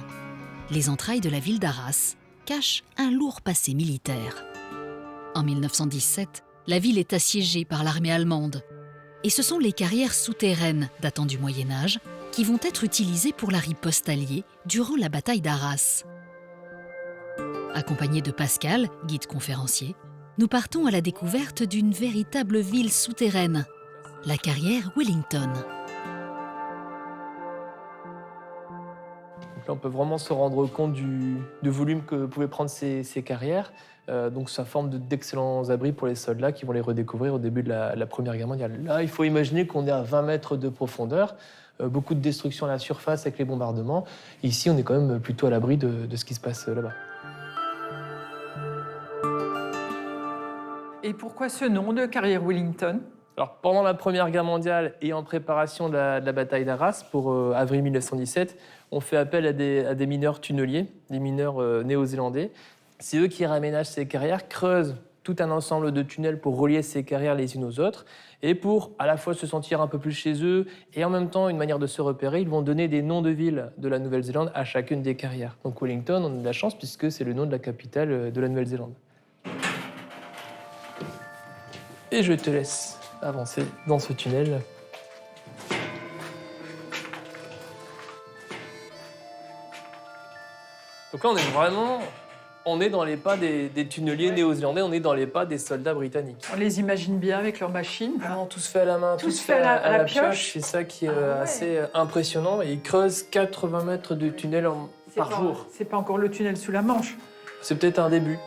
Les entrailles de la ville d'Arras cachent un lourd passé militaire. En 1917, la ville est assiégée par l'armée allemande. Et ce sont les carrières souterraines datant du Moyen-Âge qui vont être utilisées pour la riposte alliée durant la bataille d'Arras. Accompagné de Pascal, guide conférencier, nous partons à la découverte d'une véritable ville souterraine, la carrière Wellington. Donc là, on peut vraiment se rendre compte du volume que pouvaient prendre ces carrières. Donc ça forme d'excellents abris pour les soldats qui vont les redécouvrir au début de la Première Guerre mondiale. Là, il faut imaginer qu'on est à 20 mètres de profondeur, beaucoup de destruction à la surface avec les bombardements. Ici, on est quand même plutôt à l'abri de ce qui se passe là-bas. Et pourquoi ce nom de carrière Wellington? Alors, pendant la Première Guerre mondiale et en préparation de la bataille d'Arras, pour avril 1917, on fait appel à des mineurs tunneliers, des mineurs néo-zélandais. C'est eux qui raménagent ces carrières, creusent tout un ensemble de tunnels pour relier ces carrières les unes aux autres. Et pour à la fois se sentir un peu plus chez eux et en même temps une manière de se repérer, ils vont donner des noms de villes de la Nouvelle-Zélande à chacune des carrières. Donc Wellington, on a de la chance puisque c'est le nom de la capitale de la Nouvelle-Zélande. Et je te laisse avancer dans ce tunnel. Donc là, on est dans les pas des tunneliers néo-zélandais, on est dans les pas des soldats britanniques. On les imagine bien avec leurs machines. Vraiment, tous faits à la main, tous faits à la pioche. C'est ça qui est assez impressionnant. Et ils creusent 80 mètres de tunnel par jour. C'est pas encore le tunnel sous la Manche. C'est peut-être un début.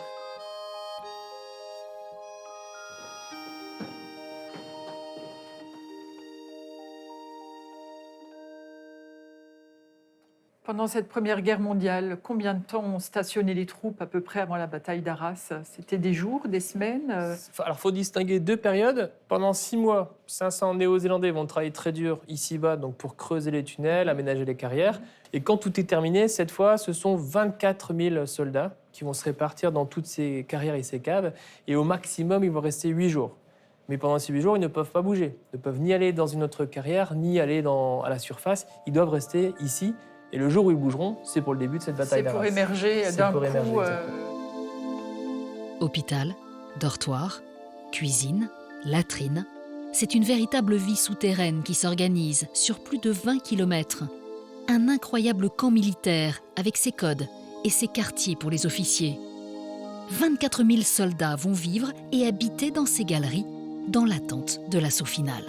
Pendant cette Première Guerre mondiale, combien de temps ont stationné les troupes à peu près avant la bataille d'Arras? C'était des jours, des semaines? Alors, il faut distinguer deux périodes. Pendant 6 mois, 500 Néo-Zélandais vont travailler très dur ici-bas donc pour creuser les tunnels, aménager les carrières. Et quand tout est terminé, cette fois, ce sont 24 000 soldats qui vont se répartir dans toutes ces carrières et ces caves. Et au maximum, ils vont rester 8 jours. Mais pendant ces 8 jours, ils ne peuvent pas bouger. Ils ne peuvent ni aller dans une autre carrière, ni aller à la surface. Ils doivent rester ici. Et le jour où ils bougeront, c'est pour le début de cette bataille d'Arras. C'est pour émerger d'un coup. Hôpital, dortoir, cuisine, latrine. C'est une véritable vie souterraine qui s'organise sur plus de 20 km. Un incroyable camp militaire avec ses codes et ses quartiers pour les officiers. 24 000 soldats vont vivre et habiter dans ces galeries dans l'attente de l'assaut final.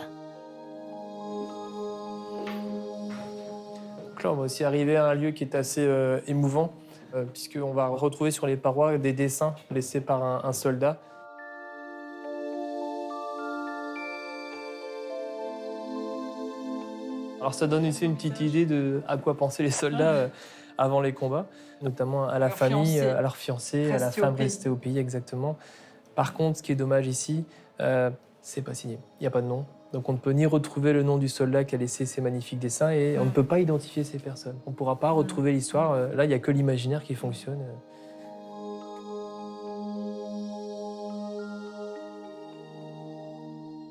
Là, on va aussi arriver à un lieu qui est assez émouvant, puisqu'on va retrouver sur les parois des dessins laissés par un soldat. Alors ça donne ici une petite idée de à quoi pensaient les soldats avant les combats, notamment à la famille, à leur fiancé, à la femme restée au pays, exactement. Par contre, ce qui est dommage ici, c'est pas signé. Il n'y a pas de nom. Donc on ne peut ni retrouver le nom du soldat qui a laissé ces magnifiques dessins et on ne peut pas identifier ces personnes. On ne pourra pas retrouver l'histoire. Là, il n'y a que l'imaginaire qui fonctionne.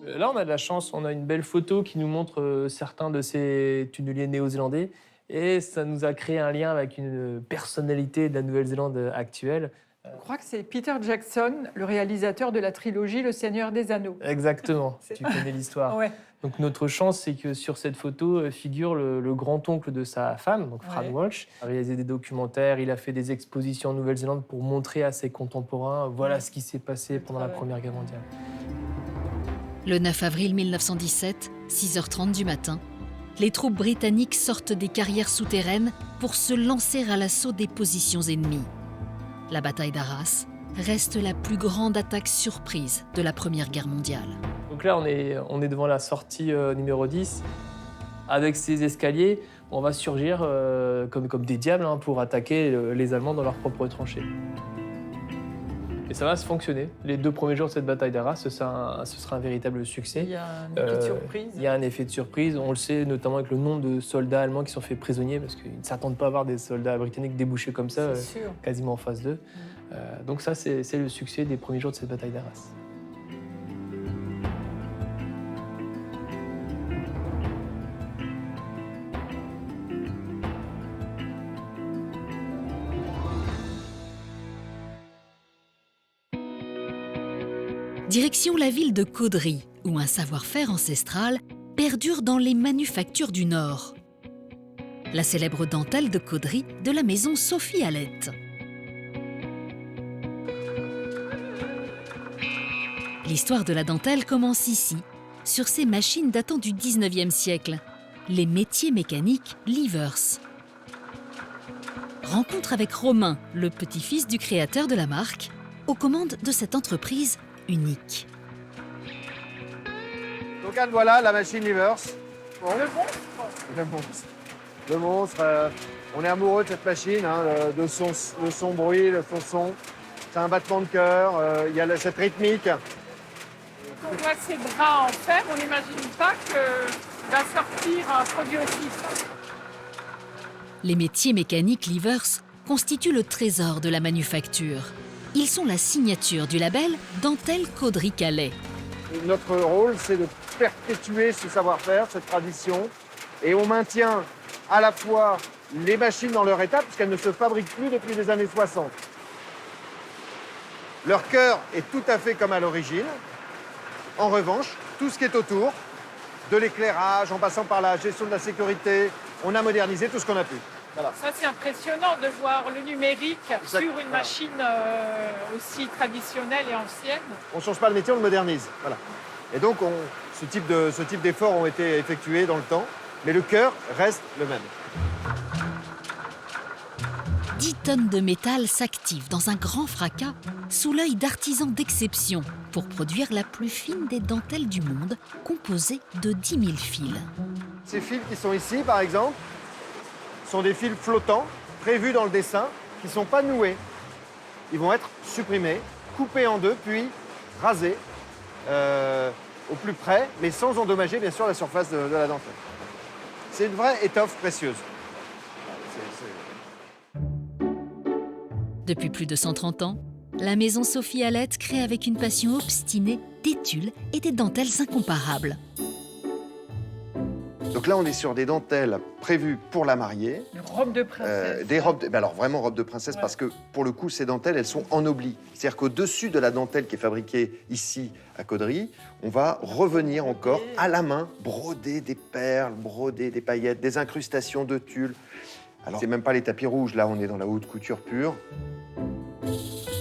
Là, on a de la chance. On a une belle photo qui nous montre certains de ces tunneliers néo-zélandais. Et ça nous a créé un lien avec une personnalité de la Nouvelle-Zélande actuelle. Je crois que c'est Peter Jackson, le réalisateur de la trilogie Le Seigneur des Anneaux. Exactement, tu connais l'histoire. Ouais. Donc notre chance, c'est que sur cette photo figure le grand-oncle de sa femme, donc Fran Walsh. Il a réalisé des documentaires, il a fait des expositions en Nouvelle-Zélande pour montrer à ses contemporains voilà ce qui s'est passé pendant la Première Guerre mondiale. Le 9 avril 1917, 6h30 du matin, les troupes britanniques sortent des carrières souterraines pour se lancer à l'assaut des positions ennemies. La bataille d'Arras reste la plus grande attaque surprise de la Première Guerre mondiale. Donc là, on est devant la sortie numéro 10. Avec ces escaliers, on va surgir comme des diables pour attaquer les Allemands dans leurs propres tranchées. Et ça va se fonctionner. Les 2 premiers jours de cette bataille d'Arras, ce sera un véritable succès. Il y a un effet de surprise. Il y a un effet de surprise. On le sait notamment avec le nombre de soldats allemands qui sont faits prisonniers, parce qu'ils ne s'attendent pas à voir des soldats britanniques débouchés comme ça, quasiment en face d'eux. Donc ça, c'est le succès des premiers jours de cette bataille d'Arras. Direction la ville de Caudry, où un savoir-faire ancestral perdure dans les manufactures du Nord. La célèbre dentelle de Caudry de la maison Sophie Hallett. L'histoire de la dentelle commence ici, sur ces machines datant du 19e siècle, les métiers mécaniques Levers. Rencontre avec Romain, le petit-fils du créateur de la marque, aux commandes de cette entreprise unique. Donc Anne, voilà la machine Levers. Bon. Le monstre. Le monstre. On est amoureux de cette machine, de son bruit, de son son. C'est un battement de cœur, il y a cette rythmique. Quand on voit ces bras en fer, on n'imagine pas que va sortir un produit aussi. Les métiers mécaniques Levers constituent le trésor de la manufacture. Ils sont la signature du label Dentelle Caudry Calais. Notre rôle, c'est de perpétuer ce savoir-faire, cette tradition, et on maintient à la fois les machines dans leur état, puisqu'elles ne se fabriquent plus depuis les années 60. Leur cœur est tout à fait comme à l'origine. En revanche, tout ce qui est autour, de l'éclairage, en passant par la gestion de la sécurité, on a modernisé tout ce qu'on a pu. Voilà. Ça, c'est impressionnant de voir le numérique sur une machine aussi traditionnelle et ancienne. On ne change pas le métier, on le modernise. Voilà. Et donc, ce type d'efforts ont été effectués dans le temps, mais le cœur reste le même. 10 tonnes de métal s'activent dans un grand fracas sous l'œil d'artisans d'exception pour produire la plus fine des dentelles du monde, composée de 10 000 fils. Ces fils qui sont ici, par exemple, sont des fils flottants, prévus dans le dessin, qui ne sont pas noués. Ils vont être supprimés, coupés en deux, puis rasés au plus près, mais sans endommager, bien sûr, la surface de la dentelle. C'est une vraie étoffe précieuse. Depuis plus de 130 ans, la maison Sophie Hallette crée avec une passion obstinée des tulles et des dentelles incomparables. Donc là, on est sur des dentelles prévues pour la mariée. Une robe de princesse. Des robes, alors vraiment robes de princesse, parce que pour le coup, ces dentelles, elles sont ennoblis. C'est-à-dire qu'au-dessus de la dentelle qui est fabriquée ici à Caudry, on va revenir encore à la main, broder des perles, broder des paillettes, des incrustations de tulle. Alors, c'est même pas les tapis rouges, là, on est dans la haute couture pure.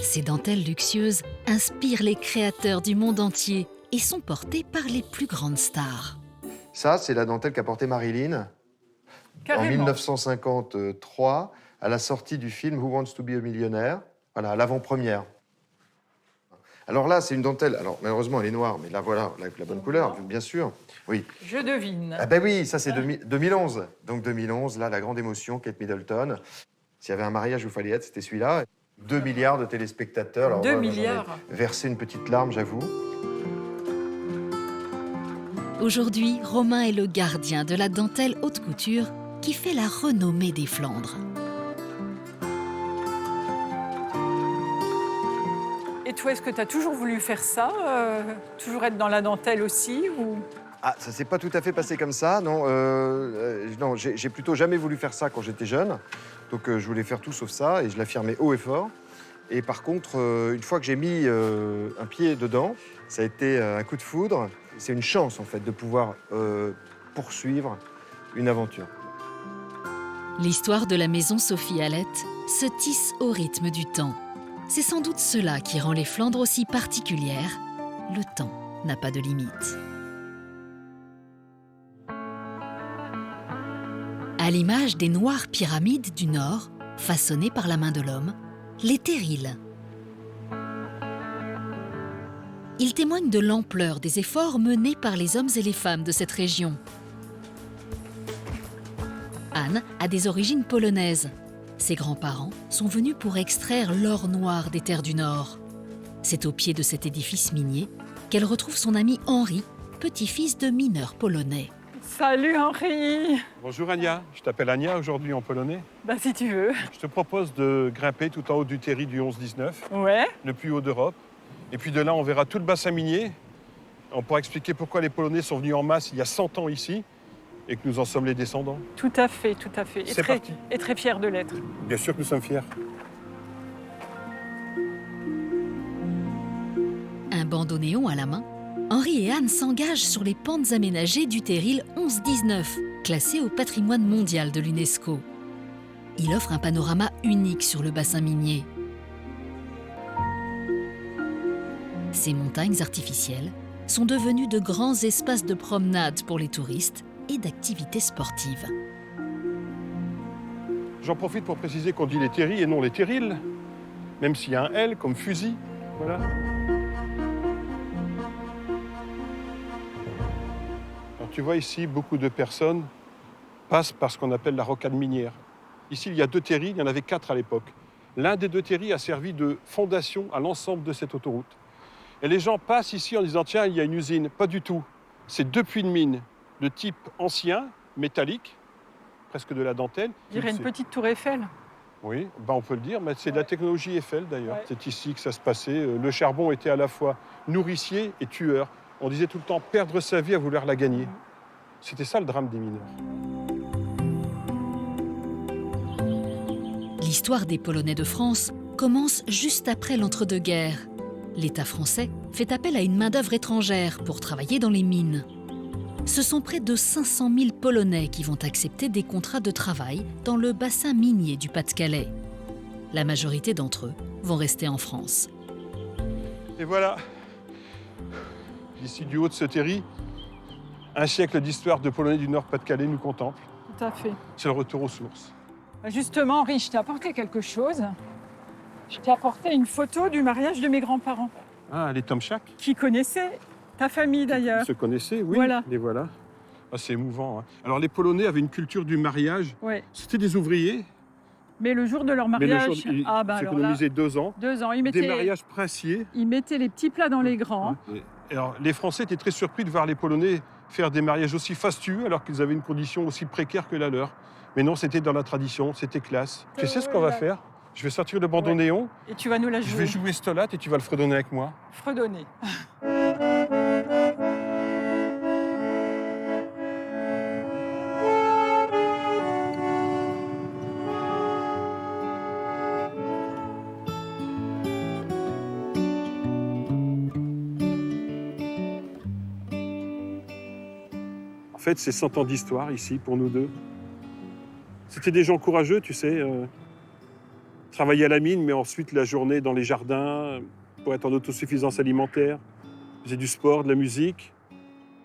Ces dentelles luxueuses inspirent les créateurs du monde entier et sont portées par les plus grandes stars. Ça, c'est la dentelle qu'a portée Marilyn en 1953, à la sortie du film Who Wants to be a Millionaire, voilà, à l'avant-première. Alors là, c'est une dentelle, alors malheureusement, elle est noire, mais là, voilà, la bonne couleur, bien sûr. Oui. Je devine. Ah ben oui, ça, c'est 2011. Donc 2011, là, la grande émotion, Kate Middleton. S'il y avait un mariage où il fallait être, c'était celui-là. 2 milliards de téléspectateurs. Alors, 2 moi, milliards. j'en ai versé une petite larme, j'avoue. Aujourd'hui, Romain est le gardien de la dentelle haute couture qui fait la renommée des Flandres. Et toi, est-ce que tu as toujours voulu faire ça toujours être dans la dentelle aussi ou... Ah, ça s'est pas tout à fait passé comme ça, non. Non, j'ai plutôt jamais voulu faire ça quand j'étais jeune. Donc je voulais faire tout sauf ça, et je l'affirmais haut et fort. Et par contre, une fois que j'ai mis un pied dedans, ça a été un coup de foudre. C'est une chance, en fait, de pouvoir poursuivre une aventure. L'histoire de la maison Sophie Hallette se tisse au rythme du temps. C'est sans doute cela qui rend les Flandres aussi particulières. Le temps n'a pas de limite. À l'image des noires pyramides du Nord, façonnées par la main de l'homme, les terrils. Ils témoignent de l'ampleur des efforts menés par les hommes et les femmes de cette région. Anne a des origines polonaises. Ses grands-parents sont venus pour extraire l'or noir des terres du Nord. C'est au pied de cet édifice minier qu'elle retrouve son ami Henri, petit-fils de mineurs polonais. Salut Henri. Bonjour Ania, je t'appelle Ania aujourd'hui en polonais. Bah si tu veux. Je te propose de grimper tout en haut du terri du 11-19, Ouais. le plus haut d'Europe. Et puis de là, on verra tout le bassin minier. On pourra expliquer pourquoi les Polonais sont venus en masse il y a 100 ans ici et que nous en sommes les descendants. Tout à fait, tout à fait. C'est parti. Et très fiers de l'être. Bien sûr que nous sommes fiers. Un bandoneon à la main, Henri et Anne s'engagent sur les pentes aménagées du terril 11-19, classé au patrimoine mondial de l'UNESCO. Il offre un panorama unique sur le bassin minier. Ces montagnes artificielles sont devenues de grands espaces de promenade pour les touristes et d'activités sportives. J'en profite pour préciser qu'on dit les terris et non les terrils, même s'il y a un L comme fusil. Voilà. Alors, tu vois ici, beaucoup de personnes passent par ce qu'on appelle la rocade minière. Ici, il y a 2 terris, il y en avait 4 à l'époque. L'un des 2 terris a servi de fondation à l'ensemble de cette autoroute. Et les gens passent ici en disant « Tiens, il y a une usine ». Pas du tout. C'est 2 puits de mine de type ancien, métallique, presque de la dentelle. Je dirais une petite tour Eiffel. Oui, bah on peut le dire, mais c'est de la technologie Eiffel d'ailleurs. Ouais. C'est ici que ça se passait. Le charbon était à la fois nourricier et tueur. On disait tout le temps perdre sa vie à vouloir la gagner. C'était ça le drame des mineurs. L'histoire des Polonais de France commence juste après l'entre-deux-guerres. L'État français fait appel à une main-d'œuvre étrangère pour travailler dans les mines. Ce sont près de 500 000 Polonais qui vont accepter des contrats de travail dans le bassin minier du Pas-de-Calais. La majorité d'entre eux vont rester en France. Et voilà, d'ici du haut de ce terri, un siècle d'histoire de Polonais du Nord Pas-de-Calais nous contemple. Tout à fait. C'est le retour aux sources. Justement, Henri, je t'ai apporté quelque chose. Je t'ai apporté une photo du mariage de mes grands-parents. Ah, les Tomczak. Qui connaissaient ta famille d'ailleurs. Se connaissaient, oui. Voilà. Les voilà. Ah, c'est émouvant. Hein. Alors les Polonais avaient une culture du mariage. Ouais. C'était des ouvriers. Mais le jour de leur mariage, ils s'économisaient 2 ans. 2 ans. Des mariages princiers. Ils mettaient les petits plats dans les grands. Et alors, les Français étaient très surpris de voir les Polonais faire des mariages aussi fastueux alors qu'ils avaient une condition aussi précaire que la leur. Mais non, c'était dans la tradition, c'était classe. Tu sais ce qu'on va faire? Je vais sortir le bandeau néon. Et tu vas nous la jouer. Je vais jouer Stolat et tu vas le fredonner avec moi. Fredonner. En fait, c'est 100 ans d'histoire ici pour nous deux. C'était des gens courageux, tu sais. Travailler à la mine, mais ensuite la journée dans les jardins pour être en autosuffisance alimentaire. Ils faisaient du sport, de la musique.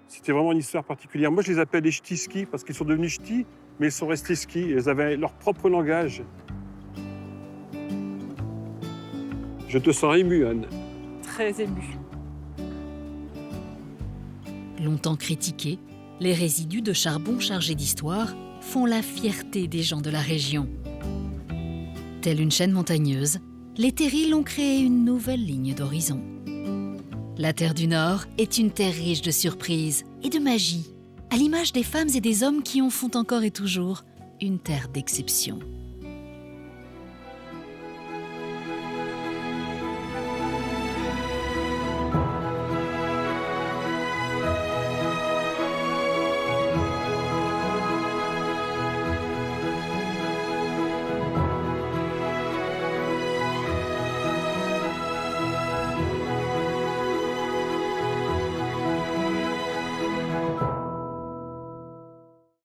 C'était vraiment une histoire particulière. Moi, je les appelle les ch'tis-skis parce qu'ils sont devenus ch'tis, mais ils sont restés skis. Ils avaient leur propre langage. Je te sens ému, Anne. Très ému. Longtemps critiqués, les résidus de charbon chargés d'histoire font la fierté des gens de la région. Telle une chaîne montagneuse, les terrils ont créé une nouvelle ligne d'horizon. La Terre du Nord est une terre riche de surprises et de magie, à l'image des femmes et des hommes qui en font encore et toujours une terre d'exception.